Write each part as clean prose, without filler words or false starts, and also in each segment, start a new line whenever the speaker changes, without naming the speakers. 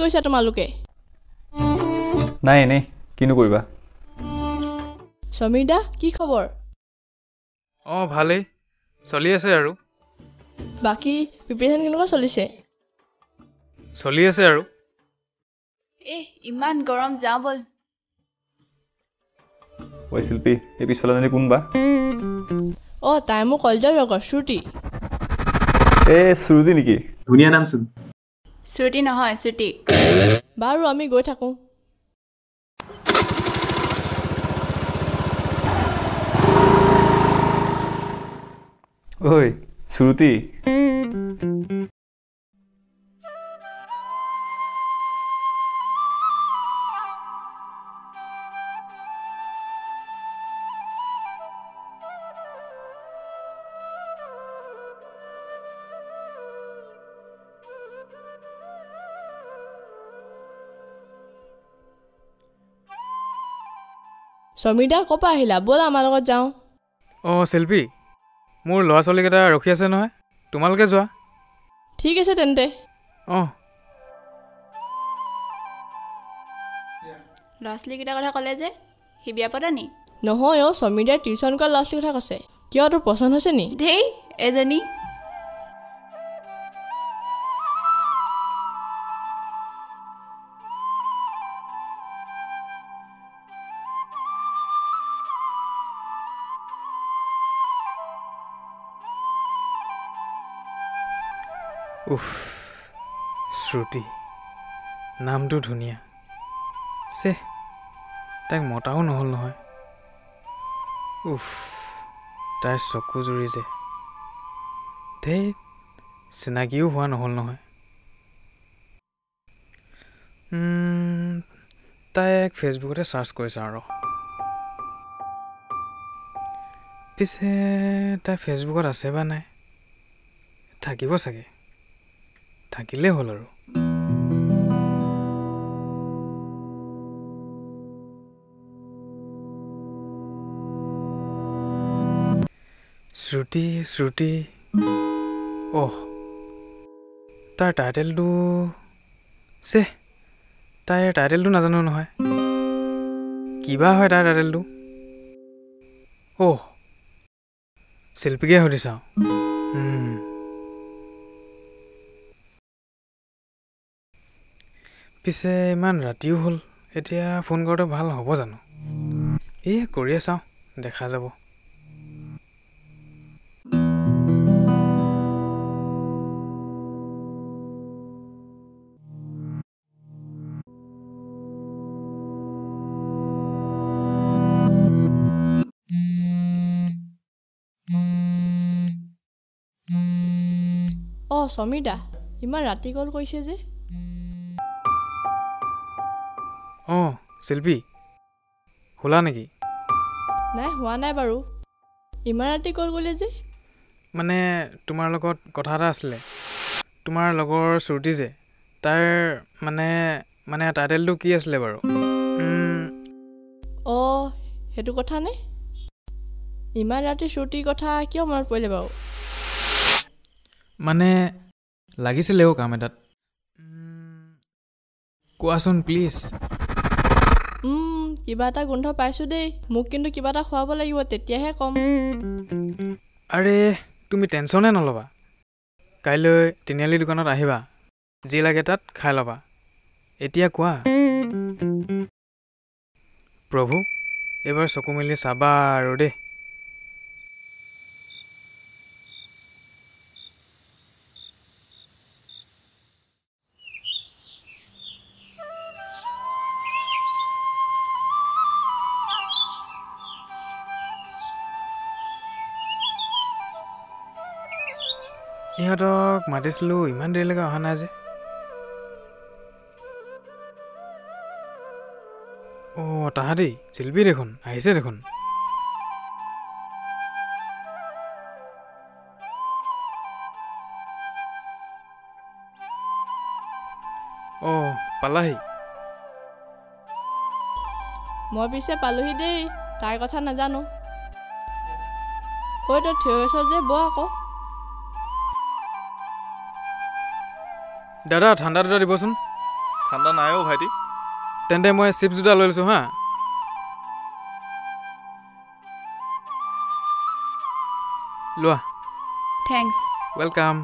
কৈছা তোমালোকে
নাই নাই কিনো কৰিবা
সমীৰদা কি খবৰ
ভালেই চলি আছে আৰু
বাকি প্ৰিপাৰেচন কেনেকুৱা চলিছে
চলি আছে আৰু
ইমান গৰম যাওঁ বল
ঐ শিল্পী এই পিছফালে জানি কোনবা
তাই মোৰ কলেজৰ লগৰ শ্ৰুতি
শ্ৰুতি নেকি
ধুনীয়া নাম চোন
শ্ৰুতি নহয় শ্ৰুতি
বাৰু আমি গৈ থাকোঁ
ঐ শ্ৰুতি
সমীৰদা ক'ৰ পৰা আহিলা ব'লা আমাৰ লগত যাওঁ
শিল্পী মোৰ ল'ৰা ছোৱালীকেইটা ৰখি আছে নহয় তোমালোকে যোৱা
ঠিক আছে তেন্তে
ল'ৰা ছোৱালীকেইটাৰ কথা ক'লে যে সি বিয়া পতা নি
নহয় সমীৰদাই টিউশ্যন কৰা ল'ৰা ছোৱালীৰ কথা কৈছে কিয় তোৰ পচন্দ হৈছে নি
ধেই এজনী
শ্ৰুতি নামটো ধুনীয়া চে তাইক মতাও নহ'ল নহয় তাইৰ চকু জুৰি যে ধেই চিনাকিও হোৱা নহ'ল নহয় তাইক ফেচবুকতে চাৰ্চ কৰিছা আৰু পিছে তাই ফেচবুকত আছে বা নাই থাকিব চাগে থাকিলেই হ'ল আৰু শ্ৰুতি শ্ৰুতি তাৰ টাইটেলটো তাইৰ টাইটেলটো নাজানো নহয় কিবা হয় তাইৰ টাইটেলটো শিল্পীকে সুধি চাওঁ পিছে ইমান ৰাতিও হ'ল এতিয়া ফোন কৰোঁতে ভাল হ'ব জানো কৰিয়ে চাওঁ দেখা যাব
সমীৰদা ইমান ৰাতি কল কৰিছে যে
শিল্পী শুলা নেকি
নাই হোৱা নাই বাৰু ইমান ৰাতি কল কৰিলে যে
মানে তোমাৰ লগত কথা এটা আছিলে তোমাৰ লগৰ শ্ৰুতি যে তাইৰ মানে টাইটেলটো কি আছিলে বাৰু
সেইটো কথা নে ইমান ৰাতি শ্ৰুতিৰ কথা কিয় মনত পৰিলে বাৰু
মানে লাগিছিলে কাম এটাত কোৱাচোন প্লিজ
কিবা এটা গোন্ধ পাইছোঁ দেই মোক কিন্তু কিবা এটা খুৱাব লাগিব তেতিয়াহে ক'ম
আৰে তুমি টেনশ্যনে নল'বা কাইলৈ তিনিআলি দোকানত আহিবা যি লাগে তাত খাই ল'বা এতিয়া কোৱা প্ৰভু এইবাৰ চকু মেলি চাবা আৰু দেই ইহঁতক মাতিছিলোঁ ইমান দেৰিলৈকে অহা নাই যে তাহাঁতি শিল্পী দেখোন আহিছে দেখোন পালাহি
মই পিছে পালোহি দেই তাইৰ কথা নাজানো তই থিয় হৈছ যে বহ আকৌ
দাদা ঠাণ্ডা দুটা দিবচোন
ঠাণ্ডা নাই অ' ভাইটি।
তেন্তে মই চিপছ দুটা লৈ লৈছোঁ হা। লোৱা।
থেংকছ।
ৱেলকাম।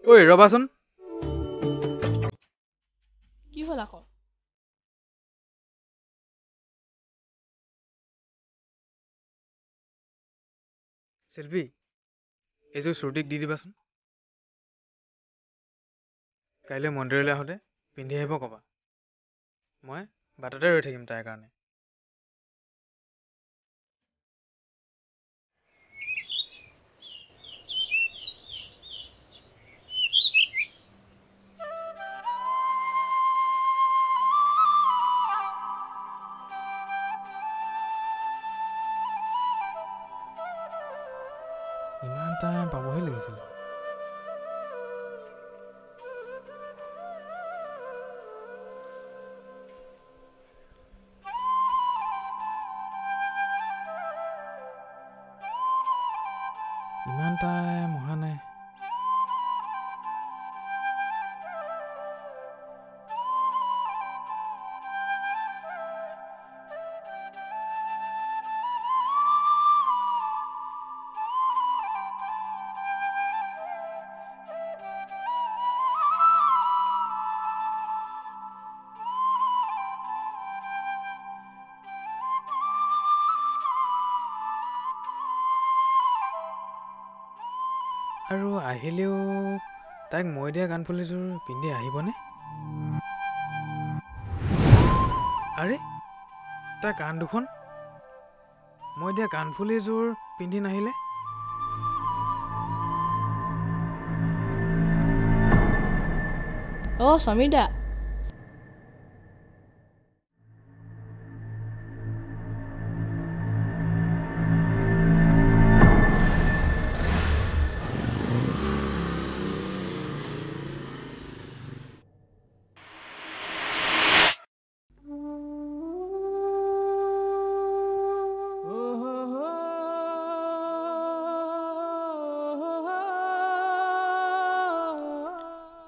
ঐ ৰবাচোন।
কি হ'ল আকৌ?
শিল্পী, এইযোৰ শ্ৰুতিক দি দিবাচোন। কাইলৈ মন্দিৰলৈ আহোঁতে পিন্ধি আহিব ক'বা। মই বাটতে ৰৈ থাকিম তাইৰ কাৰণে। ইমান টাইম পাবহে লাগিছিল। ইমান টাইম অহা নাই। আৰু আহিলেও তাইক মই দিয়া কাণফুলিযোৰ পিন্ধি আহিবনে? আৰে তাৰ কাণ দুখন মই দিয়া কাণফুলিযোৰ পিন্ধি নাহিলে?
অ' সমীৰদা।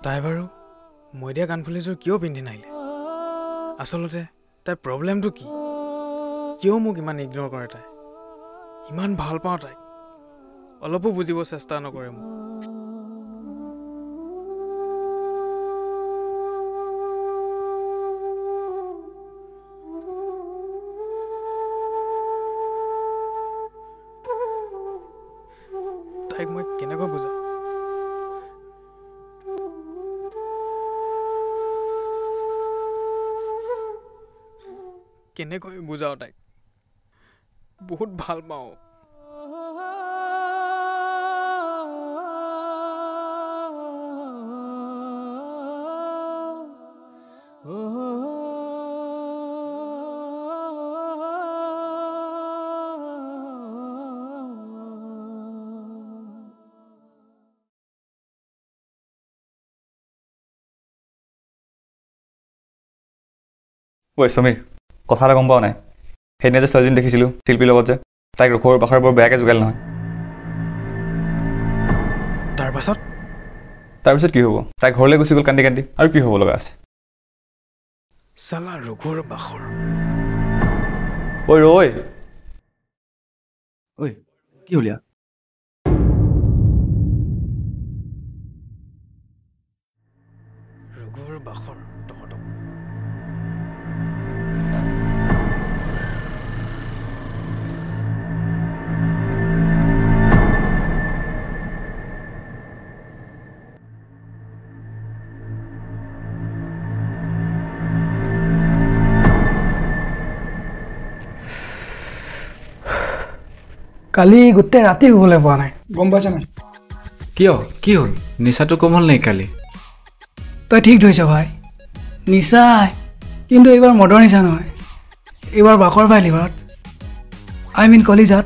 তাই বাৰু মই দিয়া কাণফুলিযোৰ কিয় পিন্ধি নাহিলে? আচলতে তাইৰ প্ৰব্লেমটো কি? কিয় মোক ইমান ইগন'ৰ কৰে তাই? ইমান ভাল পাওঁ তাইক, অলপো বুজিব চেষ্টা নকৰে মোক। তাইক মই কেনেকৈ বুজাম? কেনেকৈ বুজাওঁ তাইক? বহুত ভাল পাওঁ।
ঐ সমীৰ, কথা এটা গম পাৱ নাই? সেইদিনা যে ছোৱালীজনী দেখিছিলোঁ শিল্পীৰ লগত যে, তাইক ৰখৰ বাখৰ বৰ বেয়াকৈ যোগালে নহয়। তাৰপিছত কি হ'ব? তাই ঘৰলৈ গুচি গ'ল কান্দি কান্দি, আৰু কি হ'ব লগা আছে?
চালা ৰঘুৰ বাখৰ।
ঐ ৰৈ।
ঐ কি হ'ল ইয়াৰ?
ৰঘুৰ বাখৰ তহঁতক।
কালি গোটেই ৰাতি শুবলৈ পোৱা নাই।
গম পাইছা নাই
কিয় কি হ'ল নিচাটো কম হ'ল নাই কালি
তই ঠিক ধৰিছ ভাই নিচাই কিন্তু এইবাৰ মদৰ নিচা নহয় এইবাৰ বাখৰ পাই লিভাৰত কলিজাত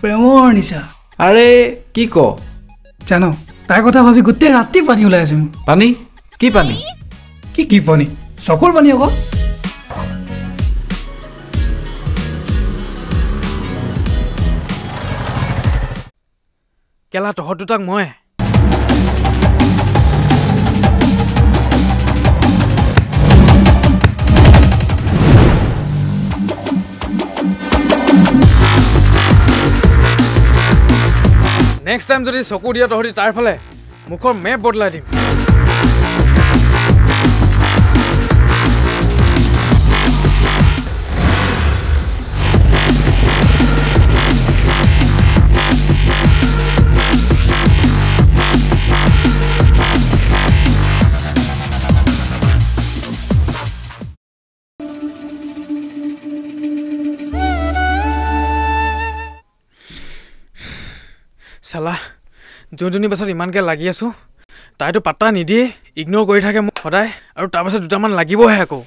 প্ৰেমৰ নিচা
আৰে কি ক
জানো তাইৰ কথা ভাবি গোটেই ৰাতি পানী ওলাই আছে মোৰ
পানী কি পানী
কি পানী চকুৰ পানী আকৌ
কেলা তহঁত দুটাক মই নেক্সট টাইম যদি চকু দিয়া তহঁতি তাৰ ফালে মুখৰ মেপ বদলাই দিম চালা যোনজনী পাছত ইমানকৈ লাগি আছোঁ তাইতো পাত্তা নিদিয়ে ইগন'ৰ কৰি থাকে মোক সদায় আৰু তাৰপাছত দুটামান লাগিবহে আকৌ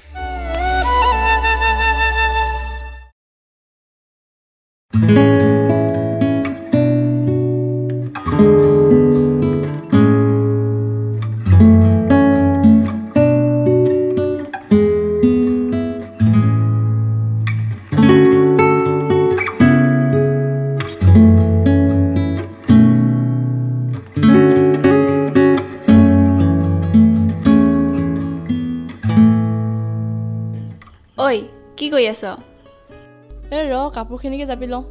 ঐ কি কৰি আছ
এই ৰ কাপোৰখিনিকে জাপি লওঁ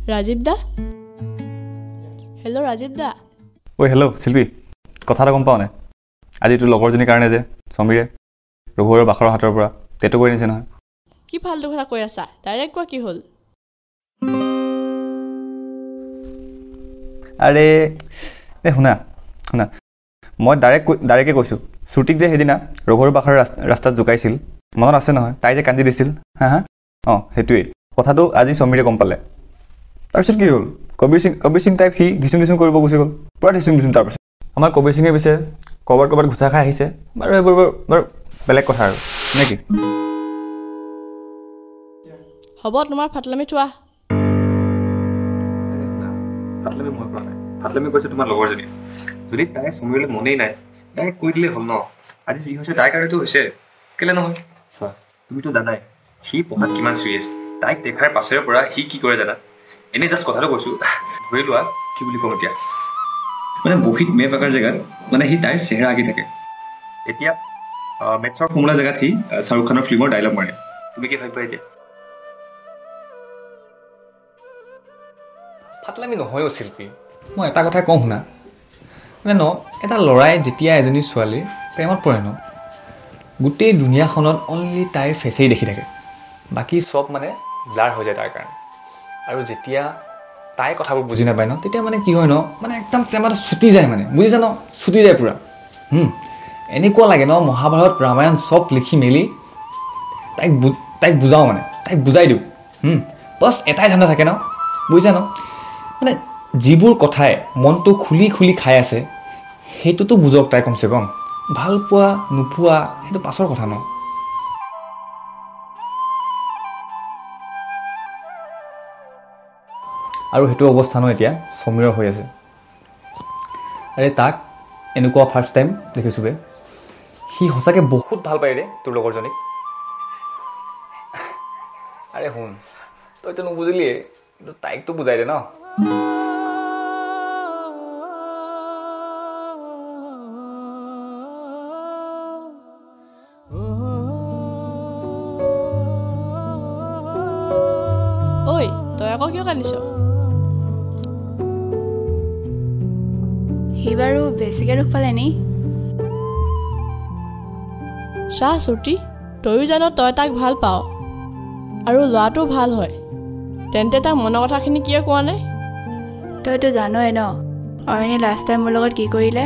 ৰাজীৱ দা হেল্ল' ৰাজীৱ দা
ঐ হেল্ল' শিল্পী কথা এটা গম পাওঁ নাই আজি তোৰ লগৰজনীৰ কাৰণে যে সমীৰে ৰঘু আৰু বাখৰৰ হাতৰ পৰা টেটু কৰি নিছে নহয়
কি ফাল্টু কথা কৈ আছা ডাইৰেক্ট কোৱা কি হ'ল
আৰে এই শুনা মই ডাইৰেক্টে কৈছোঁ শ্বুটিং যে সেইদিনা ৰঘু আৰু বাখৰৰ ৰাস্তাত জোকাইছিল মনত আছে নহয় তাই যে কান্দি দিছিল হা অঁ সেইটোৱেই কথাটো আজি সমীৰে গম পালে তাৰপিছত কি হ'ল কবিৰ সিং টাইপ সি ধিচুম কৰিব গুচি গ'ল পূৰা ধিচুম তাৰপাছত আমাৰ কবিৰ সিঙে পিছে ক'ৰবাত ঘোচা খাই আহিছে বাৰু এইবোৰ বাৰু বেলেগ কথা আৰু নে কি
হ'ব তোমাৰ ফাটলামি থোৱা
ফাটলামি কৈছে তোমাৰ লগৰজনী যদি তাই সমীৰলৈ মনেই নাই ডাইৰেক্ট কৈ দিলেই হ'ল ন আজি যি হৈছে তাইৰ কাৰণেতো হৈছে কেলে নহয় চোৱা তুমিতো জানাই সি পঢ়াত কিমান চিৰিয়াছ তাইক দেখাৰ পাছৰে পৰা সি কি কৰে জানা এনেই জাষ্ট কথাটো কৈছোঁ ধৰি লোৱা কি বুলি ক'ম এতিয়া মানে বহীত মেপ আকাৰ জেগাত মানে সি তাইৰ চেহেৰা আঁকি থাকে এতিয়া মেথছৰ ফৰ্মুলা জেগাত সি শ্বাহৰুখ খানৰ ফিল্মৰ ডাইলগ মাৰে তুমি কি ভাবিবা এতিয়া
ফাটলামি নহয়ও শিল্পী মই এটা কথা কওঁ শুনা মানে এটা ল'ৰাই যেতিয়া এজনী ছোৱালীৰ প্ৰেমত পৰে গোটেই দুনিয়াখনত অনলি তাইৰ ফেচেই দেখি থাকে বাকী চব মানে ব্লাৰ হৈ যায় তাৰ কাৰণে আৰু যেতিয়া তাই কথাবোৰ বুজি নাপায় তেতিয়া মানে কি হয় মানে একদম টেমাটো ছুটি যায় মানে বুজিছা ছুটি যায় পূৰা এনেকুৱা লাগে মহাভাৰত ৰামায়ণ চব লিখি মেলি তাইক বুজাওঁ মানে তাইক বুজাই দিওঁ বছ এটাই ধান্দা থাকে বুজিছা মানে যিবোৰ কথাই মনটো খুলি খাই আছে সেইটোতো বুজক তাই কমচে কম ভাল পোৱা নোপোৱা সেইটো পাছৰ কথা আৰু সেইটো অৱস্থা এতিয়া সমীৰৰ হৈ আছে আৰে তাক এনেকুৱা ফাৰ্ষ্ট টাইম দেখিছোঁ বে সি সঁচাকৈ বহুত ভাল পায় ৰে তোৰ লগৰজনীক আৰে শুন তইতো নুবুজিলিয়ে কিন্তু তাইকতো বুজাই দে
ঐ তই আকৌ কিয় কান্দিছ
সি বাৰু বেছিকৈ দুখ পালে নি
চা শ্ৰুতি তয়ো জানো তই তাক ভাল পাৱ আৰু ল'ৰাটো ভাল হয় তেন্তে তাক মনৰ কথাখিনি কিয় কোৱা নাই
তইতো জানই অইনে লাষ্ট টাইম মোৰ লগত কি কৰিলে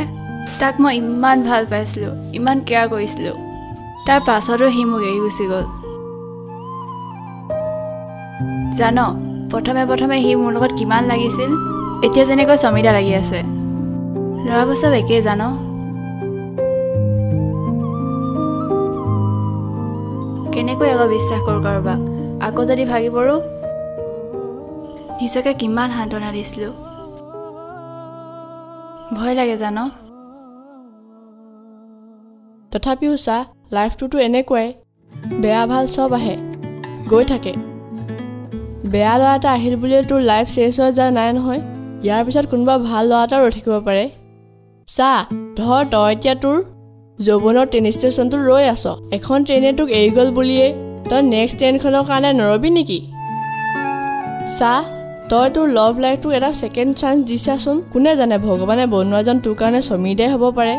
তাক মই ইমান ভাল পাইছিলোঁ ইমান কেয়াৰ কৰিছিলোঁ তাৰ পাছতো সি মোক এৰি গুচি গ'ল জান প্ৰথমে সি মোৰ লগত কিমান লাগিছিল এতিয়া যেনেকৈ সমিতা লাগি আছে ল'ৰাবোৰ চব একেই জান কেনেকৈ আকৌ বিশ্বাস কৰোঁ কাৰোবাক আকৌ যদি ভাগি পৰোঁ নিজকে কিমান সান্তনা দিছিলোঁ ভয় লাগে জান
তথাপিও চা লাইফটোতো এনেকুৱাই বেয়া ভাল চব আহে গৈ থাকে বেয়া ল'ৰা এটা আহিল বুলিয়ে তোৰ লাইফ চেঞ্জ হৈ যোৱা নাই নহয় ইয়াৰ পিছত কোনোবা ভাল ল'ৰা এটা ৰৈ থাকিব পাৰে চা ধৰ তই এতিয়া তোৰ যৌৱনৰ ট্ৰেইন ষ্টেচনটো ৰৈ আছ এখন ট্ৰেইনে তোক এৰি গ'ল বুলিয়ে তই নেক্সট ট্ৰেইনখনৰ কাৰণে নৰবি নেকি চা তই তোৰ লাভ লাইফটোক এটা ছেকেণ্ড চান্স দিছাচোন কোনে জানে ভগৱানে বনোৱাজন তোৰ কাৰণে সমিতাই হ'ব পাৰে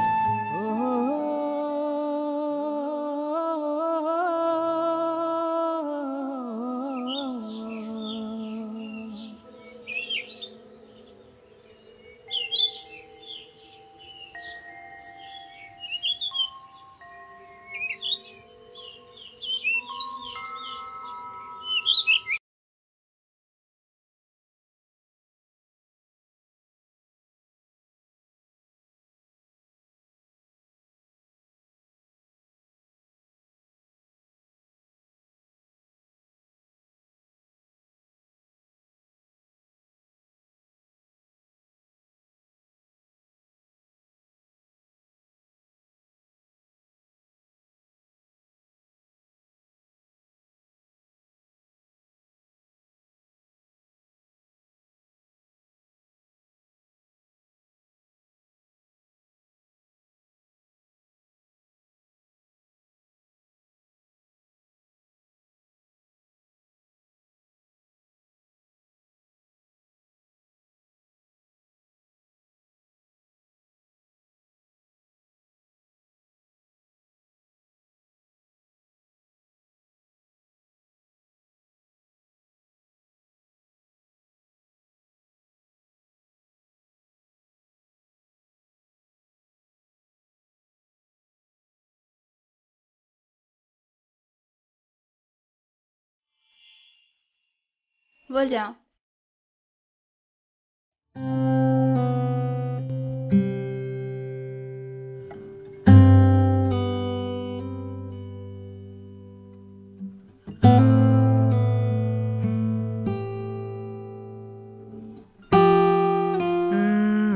বল যাওঁ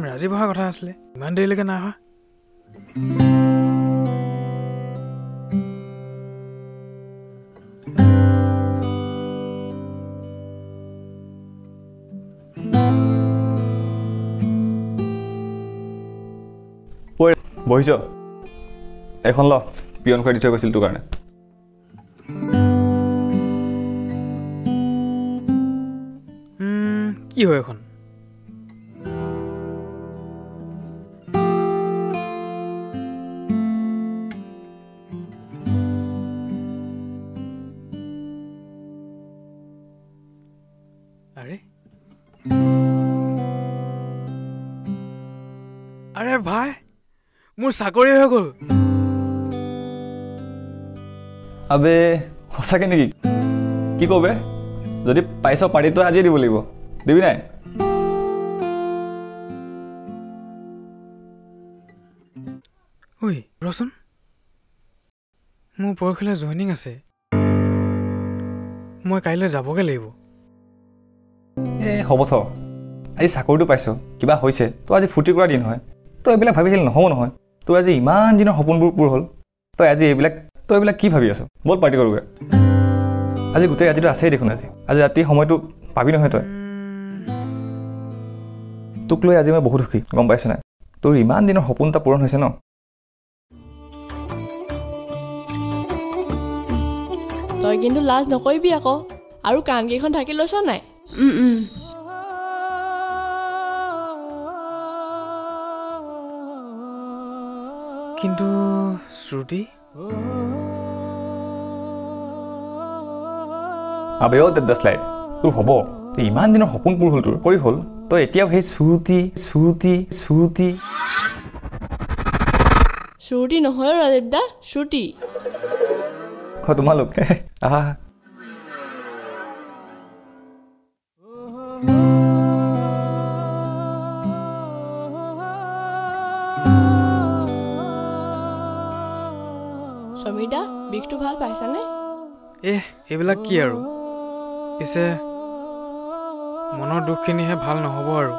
ৰাজীৱ অহা কথা আছিলে ইমান দেৰিলৈকে নাই অহা
বহিছ এখন ল পিয়ন খুৱাই দি থৈ গৈছিল তোৰ কাৰণে
কি হয় এখন আৰে ভাই মোৰ চাকৰি হৈ গ'ল
আবে সঁচাকে নেকি কি কবে যদি পাইছ পাৰ্টিটো আজিয়ে দিব লাগিব দিবি নাই
ঐ ৰচোন মোৰ পৰহিলৈ জইনিং আছে মই কাইলৈ যাবগৈ লাগিব
হ'ব থ আজি চাকৰিটো পাইছ কিবা হৈছে তই আজি ফূৰ্তি কৰা দিন হয় তই এইবিলাক ভাবিছিল নহ'ব নহয় তোৰ আজি ইমান দিনৰ সপোনবোৰ পূৰ হ'ল তই আজি এইবিলাক কি ভাবি আছ বল পাৰ্টি কৰোঁগৈ আজি গোটেই ৰাতিটো আছেই দেখোন আজি ৰাতি সময়টো পাবি নহয় তই তোক লৈ আজি মই বহুত সুখী গম পাইছ নাই তোৰ ইমান দিনৰ সপোন এটা পূৰণ হৈছে ন
তই কিন্তু লাজ নকৰিবি আকৌ আৰু কাণকেইখন ঢাকি লৈছ নাই
কিন্তু শ্ৰুতি
আবে দেছ লাইফ তোৰ হ'ব তই ইমান দিনৰ সপোন পূৰ হ'ল তোৰ কৰি হ'ল তই এতিয়াও সেই
শ্ৰুতি নহয় ৰাজীৱ দা শ্ৰুতি
তোমালোকে আহা
সমীৰদা বিষটো ভাল পাইছানে
এইবিলাক কি আৰু পিছে মনৰ দুখখিনিহে ভাল নহ'ব আৰু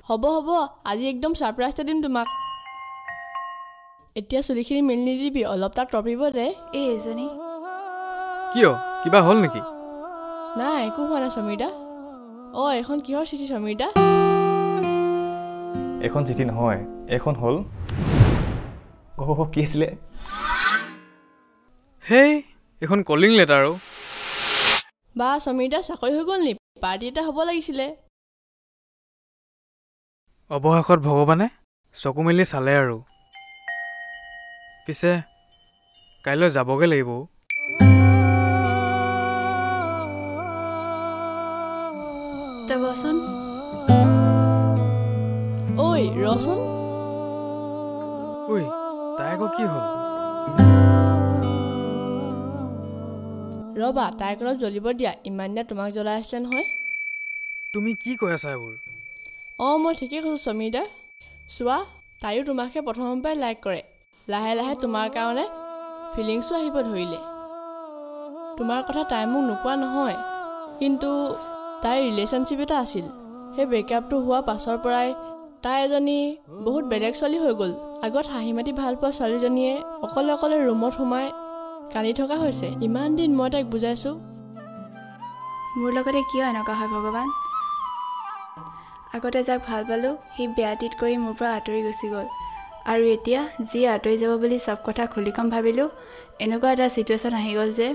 হ'ব আজি একদম ছাৰপ্ৰাইজ এটা দিম তোমাক এতিয়া চুলিখিনি মেলি নিদিবি অলপ তাক তপিব দে
এজনী
কিয় কিবা হ'ল নেকি
নাই একো হোৱা নাই সমীৰদা এখন কিহৰ চিঠি সমীৰদা
এখন চিঠি নহয় এখন হ'ল কি আছিলে
হেই এখন কলিং লেটাৰ
বা সমীৰদা চাকৰি হৈ গ'ল নি পাৰ্টি এটা হ'ব লাগিছিলে
অৱশেষত ভগৱানে চকু মেলি চালে আৰু পিছে কাইলৈ যাবগৈ লাগিব
তই বচোন
ঐ ৰচোন
ঐ তাই আকৌ কি হ'ল
ৰবা তাইক অলপ জ্বলিব দিয়া ইমান দিনা তোমাক জ্বলাই আছিলে নহয়
তুমি কি কৈ আছা এইবোৰ
মই ঠিকেই কৈছোঁ সমীৰদা চোৱা তাইও তোমাকহে প্ৰথমৰ পৰাই লাইক কৰে লাহে লাহে তোমাৰ কাৰণে ফিলিংছো আহিব ধৰিলে তোমাৰ কথা তাই মোক নোকোৱা নহয় কিন্তু তাইৰ ৰিলেশ্যনশ্বিপ এটা আছিল সেই ব্ৰেকআপটো হোৱা পাছৰ পৰাই তাই এজনী বহুত বেলেগ ছোৱালী হৈ গ'ল আগত হাঁহি মাতি ভাল পোৱা ছোৱালীজনীয়ে অকলে অকলে ৰুমত সোমাই কান্দি থকা হৈছে ইমান দিন মই তাইক বুজাইছোঁ
মোৰ লগতে কিয় এনেকুৱা হয় ভগৱান আগতে যাক ভাল পালোঁ সি বেয়া ট্ৰিট কৰি মোৰ পৰা আঁতৰি গুচি গ'ল আৰু এতিয়া যি আঁতৰি যাব বুলি চব কথা খুলি কম ভাবিলোঁ এনেকুৱা এটা ছিটুৱেশ্যন আহি গ'ল যে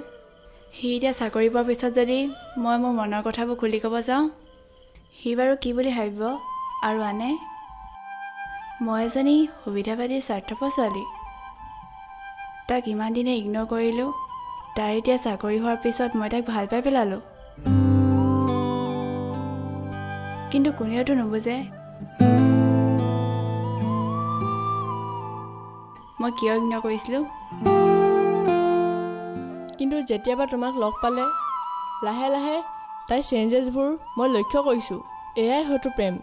সি এতিয়া চাকৰি পোৱাৰ পিছত যদি মই মোৰ মনৰ কথাবোৰ খুলি ক'ব যাওঁ সি বাৰু কি বুলি ভাবিব আৰু আনে মই এজনী সুবিধাবাদী স্বাৰ্থপৰ ছোৱালী তাক ইমান দিনে ইগন'ৰ কৰিলোঁ তাৰ এতিয়া চাকৰি হোৱাৰ পিছত মই তাক ভাল পাই পেলালোঁ কিন্তু কোনেওতো নুবুজে মই কিয় ইগন'ৰ কৰিছিলোঁ
কিন্তু যেতিয়াবা তোমাক লগ পালে লাহে লাহে তাইৰ চেঞ্জেছবোৰ মই লক্ষ্য কৰিছোঁ এয়াই হয়তো প্ৰেম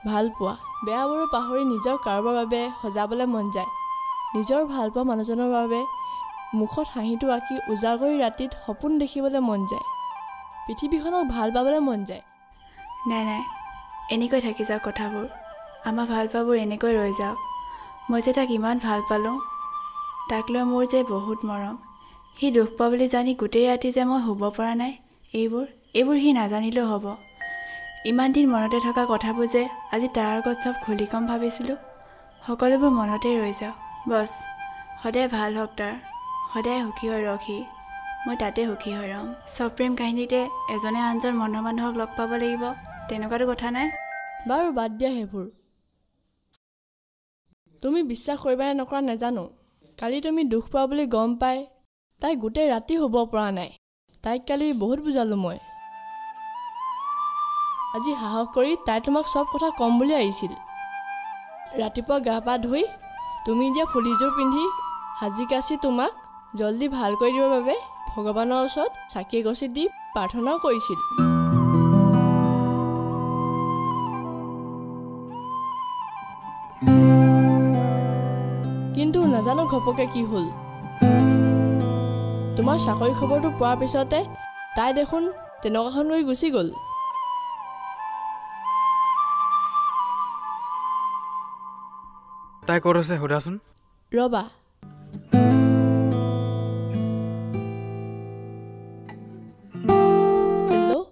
ভাল পোৱা বেয়াবোৰো পাহৰি নিজৰ কাৰোবাৰ বাবে সজাবলৈ মন যায় নিজৰ ভাল পোৱা মানুহজনৰ বাবে মুখত হাঁহিটো আঁকি উজাগৰি ৰাতিত সপোন দেখিবলৈ মন যায় পৃথিৱীখনক ভাল পাবলৈ মন যায়
নাই এনেকৈ থাকি যাওক কথাবোৰ আমাৰ ভাল পোৱাবোৰ এনেকৈ ৰৈ যাওক মই যে তাক ইমান ভাল পালোঁ তাক লৈ মোৰ যে বহুত মৰম সি দুখ পোৱা বুলি জানি গোটেই ৰাতি যে মই শুব পৰা নাই এইবোৰ সি নাজানিলেও হ'ব ইমান দিন মনতে থকা কথাবোৰ যে আজি তাৰ আগত চব খুলি কম ভাবিছিলোঁ সকলোবোৰ মনতে ৰৈ যাওক বছ সদায় ভাল হওক তাৰ সদায় সুখী হৈ ৰখ সি মই তাতে সুখী হৈ ৰ'ম চব প্ৰেম কাহিনীতে এজনে আনজন মনৰ মানুহক লগ পাব লাগিব তেনেকুৱাতো কথা নাই
বাৰু বাদ দিয়া সেইবোৰ তুমি বিশ্বাস কৰিবা নে নকৰা নাজানো কালি তুমি দুখ পোৱা বুলি গম পাই তাই গোটেই ৰাতি শুব পৰা নাই তাইক কালি বহুত বুজালোঁ মই আজি সাহস কৰি তাই তোমাক চব কথা কম বুলি আহিছিল ৰাতিপুৱা গা পা ধুই তুমি দিয়া ফুলিযোৰ পিন্ধি সাজি কাচি তোমাক জল্দি ভাল কৰি দিবৰ বাবে ভগৱানৰ ওচৰত চাকি এগছি দি প্ৰাৰ্থনাও কৰিছিল কিন্তু নাজানো ঘপকে কি হ'ল তোমাৰ চাকৰি খবৰটো পোৱাৰ পিছতে তাই দেখোন তেনেকুৱাখন লৈ গুচি গ'ল
তাই ক'ত আছে সোধাচোন
ৰবা হেল্ল'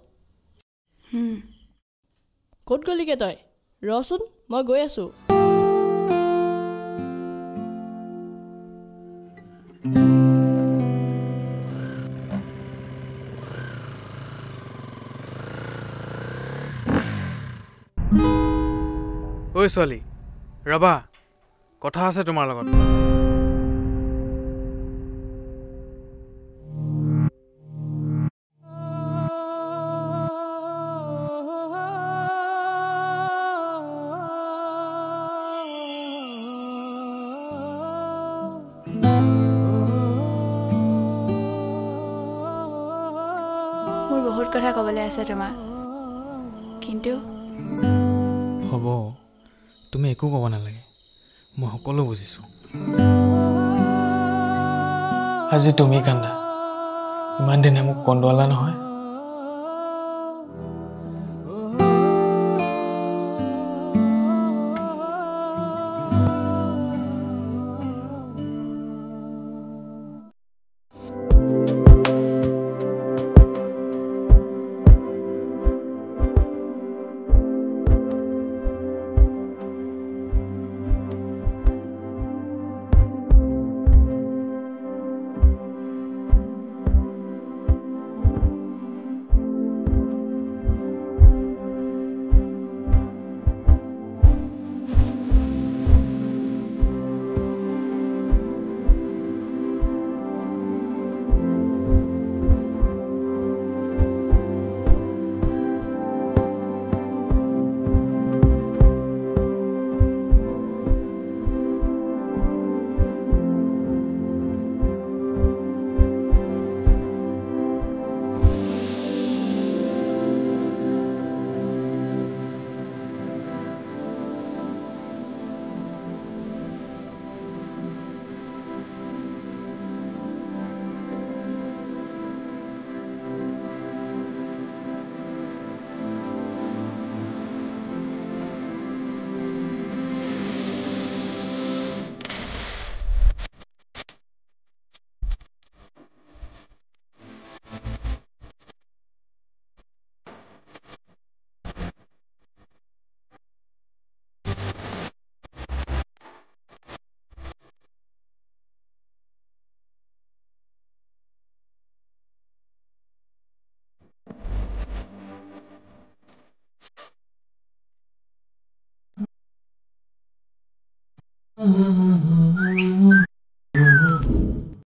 ক'ত গ'লিগে তই ৰচোন মই গৈ আছোঁ
ঐ ছোৱালী ৰবা কথা আছে তোমাৰ লগত
কথা ক'বলৈ আছে তোমাক কিন্তু
হ'ব তুমি একো ক'ব নালাগে মই সকলো বুজিছোঁ আজি তুমি কান্দা ইমান দিনে মোক কন্দুৱালা নহয়